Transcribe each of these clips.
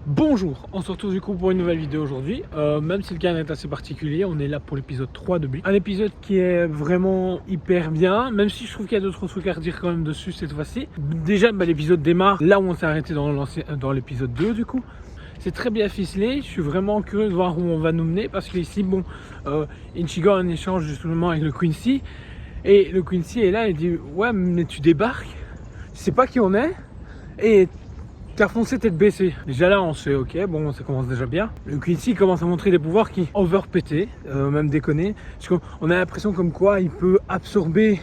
Bonjour, on se retrouve du coup pour une nouvelle vidéo aujourd'hui. Même si le cadre est assez particulier, on est là pour l'épisode 3 de Build. Un épisode qui est vraiment hyper bien, même si je trouve qu'il y a d'autres trucs à redire quand même dessus cette fois-ci. Déjà, l'épisode démarre là où on s'est arrêté dans l'épisode 2 du coup. C'est très bien ficelé, je suis vraiment curieux de voir où on va nous mener parce qu'ici, bon, Ichigo a un échange justement avec le Quincy. Et le Quincy est là et dit ouais mais tu débarques, tu sais pas qui on est et t'as foncé tête baissée. Déjà là on se fait ok, bon ça commence déjà bien. Le Quincy commence à montrer des pouvoirs qui overpétés, même déconner. Parce qu'on a l'impression comme quoi il peut absorber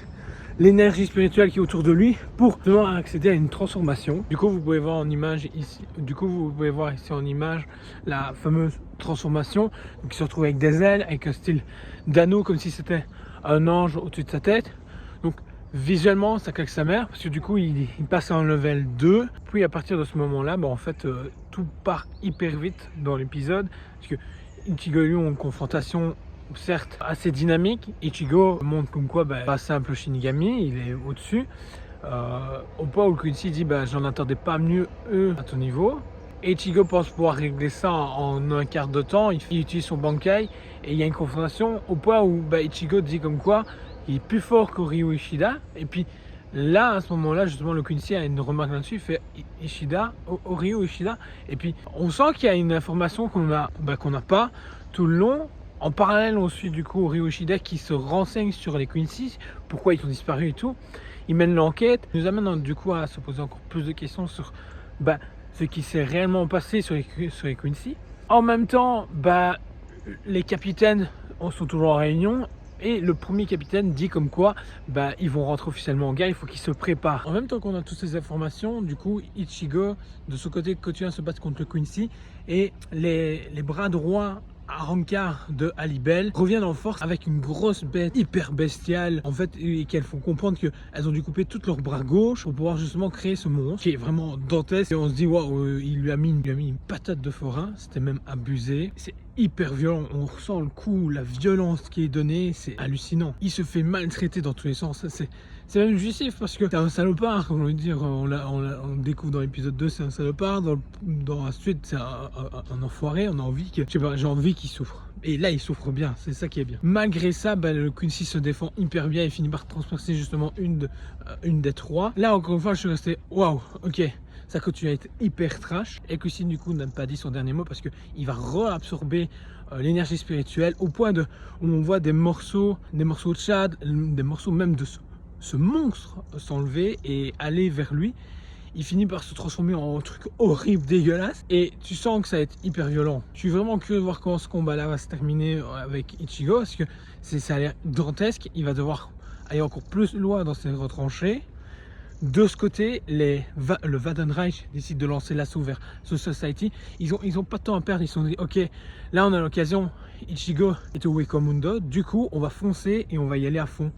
l'énergie spirituelle qui est autour de lui pour justement accéder à une transformation. Du coup vous pouvez voir en image ici, en image la fameuse transformation qui se retrouve avec des ailes, avec un style d'anneau comme si c'était un ange au-dessus de sa tête. Donc visuellement ça claque sa mère parce que du coup il passe en level 2. Puis à partir de ce moment là en fait tout part hyper vite dans l'épisode parce que Ichigo et lui ont une confrontation certes assez dynamique. Ichigo montre comme quoi pas simple Shinigami, il est au-dessus, au point où Quincy dit j'en attendais pas mieux eux à ton niveau. Et Ichigo pense pouvoir régler ça en un quart de temps. Il utilise son Bankai et il y a une confrontation au point où Ichigo dit comme quoi il est plus fort qu'Oryu Ishida. Et puis là, à ce moment-là, justement, le Quincy a une remarque là-dessus, il fait Oryu Ishida. Et puis on sent qu'il y a une information qu'on n'a pas tout le long. En parallèle, on suit du coup Oryu Ishida qui se renseigne sur les Quincy, pourquoi ils ont disparu et tout. Il mène l'enquête, il nous amène du coup à se poser encore plus de questions sur ce qui s'est réellement passé sur les Quincy. En même temps, les capitaines sont toujours en réunion et le premier capitaine dit comme quoi ils vont rentrer officiellement en guerre, il faut qu'ils se préparent. En même temps qu'on a toutes ces informations, du coup Ichigo de son côté continue à se battre contre le Quincy et les bras droits à Rancard de Alibel reviennent en force avec une grosse bête hyper bestiale en fait, et qu'elles font comprendre qu'elles ont dû couper tous leurs bras gauche pour pouvoir justement créer ce monstre qui est vraiment dantesque. Et on se dit waouh, il lui a mis une patate de forain, c'était même abusé, c'est hyper violent, on ressent le coup, la violence qui est donnée, c'est hallucinant. Il se fait maltraiter dans tous les sens, c'est même jouissif parce que c'est un salopard, comme on veut dire, on découvre dans l'épisode 2 c'est un salopard, dans la suite c'est un enfoiré, on a envie que, je sais pas, j'ai envie qu'il souffre. Et là il souffre bien, c'est ça qui est bien. Malgré ça, le Quincy se défend hyper bien et finit par transpercer justement une des trois. Là encore une fois je suis resté waouh, ok. Ça continue à être hyper trash. Et Quincy du coup n'a pas dit son dernier mot parce qu'il va réabsorber l'énergie spirituelle au point où on voit des morceaux de Chad, des morceaux même de ce monstre s'enlever et aller vers lui. Il finit par se transformer en un truc horrible, dégueulasse. Et tu sens que ça va être hyper violent. Je suis vraiment curieux de voir comment ce combat-là va se terminer avec Ichigo. Parce que ça a l'air dantesque. Il va devoir aller encore plus loin dans ses retranchées. De ce côté, le Wadenreich décide de lancer l'assaut vers The Society. Ils ont pas de temps à perdre. Ils se sont dit, ok, là on a l'occasion. Ichigo est au Wakamundo. Du coup, on va foncer et on va y aller à fond.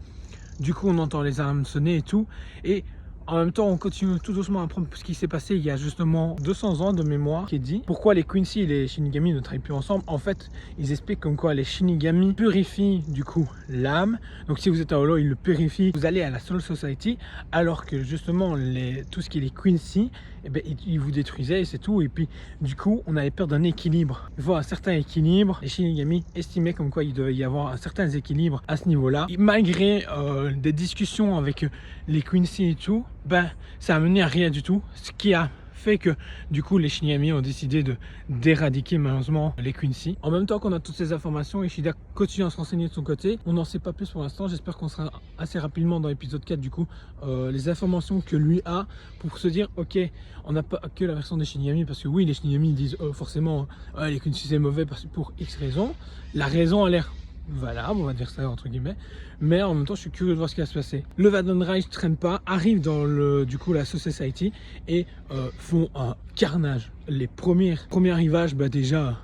Du coup, on entend les alarmes sonner et tout. Et en même temps, on continue tout doucement à apprendre ce qui s'est passé il y a justement 200 ans de mémoire qui est dit. Pourquoi les Quincy et les Shinigami ne travaillent plus ensemble? En fait, ils expliquent comme quoi les Shinigami purifient du coup l'âme. Donc si vous êtes à Holo, ils le purifient. Vous allez à la Soul Society, alors que justement tout ce qui est les Quincy, ils vous détruisaient et c'est tout. Et puis du coup, on allait perdre un équilibre. Il faut un certain équilibre. Les Shinigami estimaient comme quoi il devait y avoir un certain équilibre à ce niveau-là. Malgré des discussions avec les Quincy et tout, ça a mené à rien du tout, ce qui a fait que du coup les Shinigami ont décidé d'éradiquer malheureusement les Quincy. En même temps qu'on a toutes ces informations, Ishida continue à se renseigner de son côté. On n'en sait pas plus pour l'instant, j'espère qu'on sera assez rapidement dans l'épisode 4 du coup les informations que lui a pour se dire ok, on n'a pas que la version des Shinigami, parce que oui les Shinigami disent forcément les Quincy c'est mauvais pour X raisons. La raison a l'air valable, on va dire ça entre guillemets, mais en même temps je suis curieux de voir ce qui va se passer. Le Wadenreich traîne pas, arrive dans la Society et font un carnage. Les premiers arrivages, déjà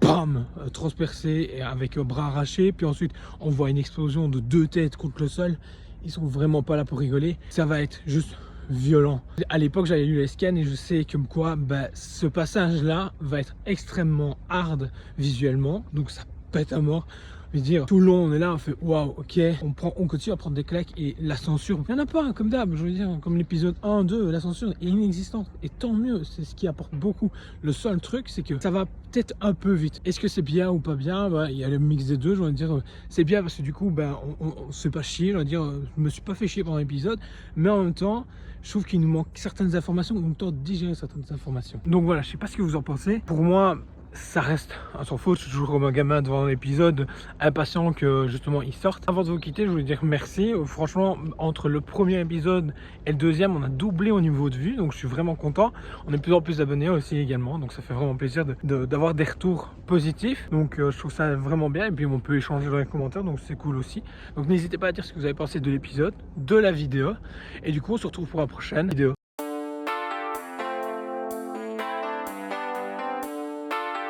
bam, transpercés et avec un bras arraché, puis ensuite on voit une explosion de 2 têtes contre le sol. Ils sont vraiment pas là pour rigoler, ça va être juste violent. À l'époque j'avais lu les scans et je sais comme quoi ce passage là va être extrêmement hard visuellement, donc ça pète à mort. Je veux dire, tout le long on est là, on fait waouh, ok, on continue à prendre des claques et la censure, il n'y en a pas, hein, comme d'hab, je veux dire, comme l'épisode 1, 2, la censure est inexistante et tant mieux, c'est ce qui apporte beaucoup. Le seul truc, c'est que ça va peut-être un peu vite. Est-ce que c'est bien ou pas bien? Bah, il y a le mix des deux, je veux dire, c'est bien parce que du coup, ben, on se fait pas chier, je veux dire, je me suis pas fait chier pendant l'épisode, mais en même temps, je trouve qu'il nous manque certaines informations, on tente de digérer certaines informations. Donc voilà, je sais pas ce que vous en pensez. Pour moi, ça reste à son faute, je suis toujours comme un gamin devant un épisode, impatient que justement il sorte. Avant de vous quitter, je voulais dire merci. Franchement, entre le premier épisode et le deuxième, on a doublé au niveau de vue, donc je suis vraiment content. On est de plus en plus d'abonnés aussi également, donc ça fait vraiment plaisir d'avoir des retours positifs. Donc je trouve ça vraiment bien, et puis on peut échanger dans les commentaires, donc c'est cool aussi. Donc n'hésitez pas à dire ce que vous avez pensé de l'épisode, de la vidéo, et du coup on se retrouve pour la prochaine vidéo.